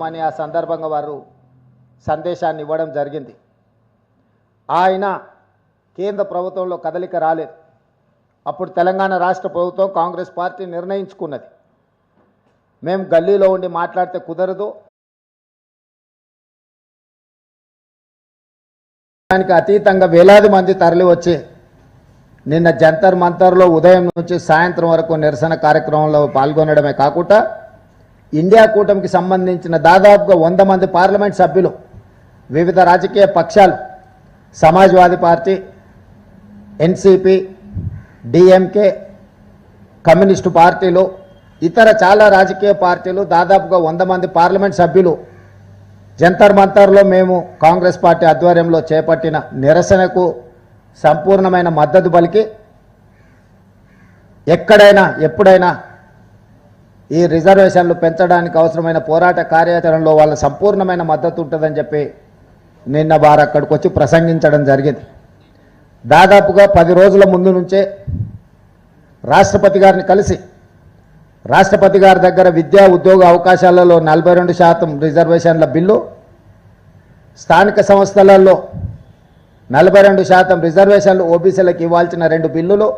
అని ఆ సందర్భంగా వారు సందేశాన్ని ఇవ్వడం జరిగింది. ఆయన కేంద్ర ప్రభుత్వంలో కదలిక రాలేదు. అప్పుడు తెలంగాణ రాష్ట్ర ప్రభుత్వం కాంగ్రెస్ పార్టీ నిర్ణయించుకున్నది, మేము గల్లీలో ఉండి మాట్లాడితే కుదరదు, దానికి అతీతంగా వేలాది మంది తరలి వచ్చి నిన్న జంతర్ మంతర్లో ఉదయం నుంచి సాయంత్రం వరకు నిరసన కార్యక్రమంలో పాల్గొనడమే కాకుండా ఇండియా కూటమికి సంబంధించిన దాదాపుగా 100 మంది పార్లమెంట్ సభ్యులు, వివిధ రాజకీయ పక్షాలు, Samajwadi party, NCP, DMK, communist పార్టీలు, ఇతర చాలా రాజకీయ పార్టీలు, దాదాపుగా 100 మంది పార్లమెంట్ సభ్యులు జంతర్ మంతర్లో మేము కాంగ్రెస్ పార్టీ ఆధ్వర్యంలో చేపట్టిన నిరసనకు సంపూర్ణమైన మద్దతు పలికి ఎక్కడైనా ఎప్పుడైనా ఈ రిజర్వేషన్లు పెంచడానికి అవసరమైన పోరాట కార్యాచరణలో వాళ్ళ సంపూర్ణమైన మద్దతు ఉంటుందని చెప్పి నిన్న వారు అక్కడికి వచ్చి ప్రసంగించడం జరిగింది. దాదాపుగా 10 రోజుల ముందు నుంచే రాష్ట్రపతి గారిని కలిసి రాష్ట్రపతి గారి దగ్గర విద్యా ఉద్యోగ అవకాశాలలో 42% రిజర్వేషన్ల బిల్లు, స్థానిక సంస్థలలో 42% రిజర్వేషన్లు ఓబీసీలకు ఇవ్వాల్సిన 2 బిల్లులు,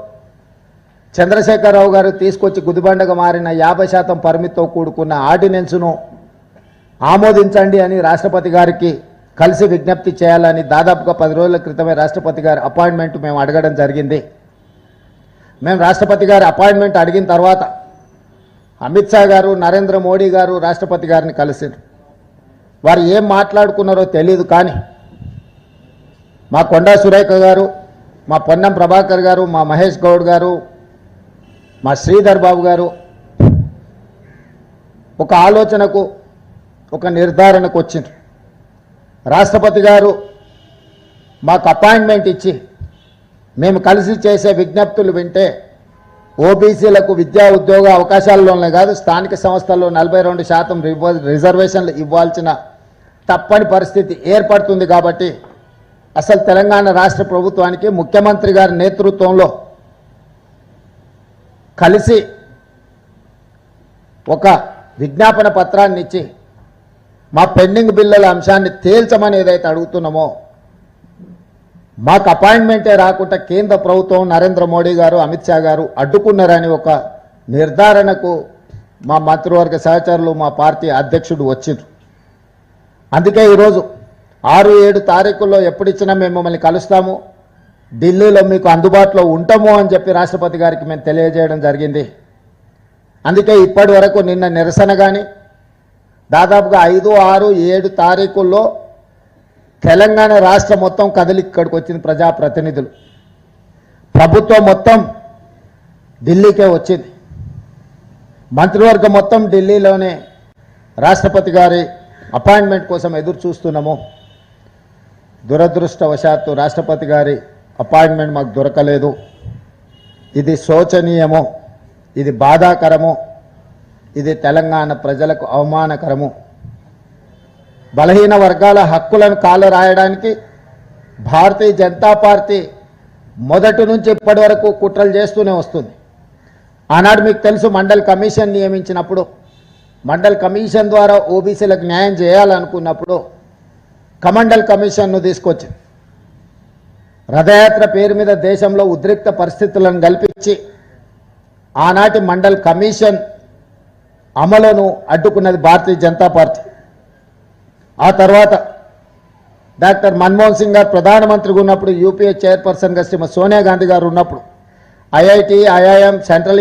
చంద్రశేఖరరావు గారు తీసుకొచ్చి గుదిబండగా మారిన 50% పరిమితితో కూడుకున్న ఆర్డినెన్స్ను ఆమోదించండి అని రాష్ట్రపతి గారికి కలిసి విజ్ఞప్తి చేయాలని దాదాపుగా 10 రోజుల క్రితమే రాష్ట్రపతి గారి అపాయింట్మెంట్ మేము అడగడం జరిగింది. మేము రాష్ట్రపతి గారి అపాయింట్మెంట్ అడిగిన తర్వాత అమిత్ షా గారు, నరేంద్ర మోడీ గారు రాష్ట్రపతి గారిని కలిసారు. వారు ఏం మాట్లాడుకున్నారో తెలియదు, కానీ మా కొండా సురేఖ గారు, మా పొన్నం ప్రభాకర్ గారు, మా మహేష్ గౌడ్ గారు, మా శ్రీధర్ బాబు గారు ఒక ఆలోచనకు, ఒక నిర్ధారణకు వచ్చిండ్రు. రాష్ట్రపతి గారు మాకు అపాయింట్మెంట్ ఇచ్చి మేము కలిసి చేసే విజ్ఞప్తులు వింటే ఓబీసీలకు విద్యా ఉద్యోగ అవకాశాల్లోనే కాదు, స్థానిక సంస్థల్లో 42% రిజర్వేషన్లు ఇవ్వాల్సిన తప్పని పరిస్థితి ఏర్పడుతుంది. కాబట్టి అసలు తెలంగాణ రాష్ట్ర ప్రభుత్వానికి ముఖ్యమంత్రి గారి నేతృత్వంలో కలిసి ఒక విజ్ఞాపన పత్రాన్ని ఇచ్చి మా పెండింగ్ బిల్లుల అంశాన్ని తేల్చమని ఏదైతే అడుగుతున్నామో, మాకు అపాయింట్మెంటే రాకుండా కేంద్ర ప్రభుత్వం, నరేంద్ర మోడీ గారు, అమిత్ షా గారు అడ్డుకున్నారని ఒక నిర్ధారణకు మా మంత్రివర్గ సహచరులు, మా పార్టీ అధ్యక్షుడు వచ్చిండ్రు. అందుకే ఈరోజు 6-7 తారీఖుల్లో ఎప్పుడిచ్చినా మేము మిమ్మల్ని కలుస్తాము, ఢిల్లీలో మీకు అందుబాటులో ఉంటాము అని చెప్పి రాష్ట్రపతి గారికి మేము తెలియజేయడం జరిగింది. అందుకే ఇప్పటి వరకు నిన్న నిరసన కానీ దాదాపుగా 5, 6, 7 తారీఖుల్లో తెలంగాణ రాష్ట్రం మొత్తం కదిలి ఇక్కడికి వచ్చింది. ప్రజాప్రతినిధులు, ప్రభుత్వం మొత్తం ఢిల్లీకే వచ్చింది, మంత్రివర్గం మొత్తం ఢిల్లీలోనే రాష్ట్రపతి గారి అపాయింట్మెంట్ కోసం ఎదురు చూస్తున్నాము. దురదృష్టవశాత్తు రాష్ట్రపతి గారి అపాయింట్మెంట్ మాకు దొరకలేదు. ఇది శోచనీయము, ఇది బాధాకరము, ఇది తెలంగాణ ప్రజలకు అవమానకరము. బలహీన వర్గాల హక్కులను కాలరాయడానికి భారతీయ జనతా పార్టీ మొదటి నుంచి ఇప్పటి వరకు కుట్రలు చేస్తూనే వస్తుంది. ఆనాడు మీకు తెలుసు, మండల్ కమిషన్ నియమించినప్పుడు, మండల్ కమిషన్ ద్వారా ఓబీసీలకు న్యాయం చేయాలనుకున్నప్పుడు కమండల్ కమిషన్ను తీసుకొచ్చి రథయాత్ర పేరు మీద దేశంలో ఉద్రిక్త పరిస్థితులను కల్పించి ఆనాటి మండల్ కమిషన్ అమలును అడ్డుకున్నది భారతీయ జనతా పార్టీ. ఆ తర్వాత డాక్టర్ మన్మోహన్ సింగ్ గారు ప్రధానమంత్రిగా ఉన్నప్పుడు, యూపీఏ చైర్పర్సన్గా శ్రీమతి సోనియా గాంధీ గారు ఉన్నప్పుడు, ఐఐటి, ఐఐఎం, సెంట్రల్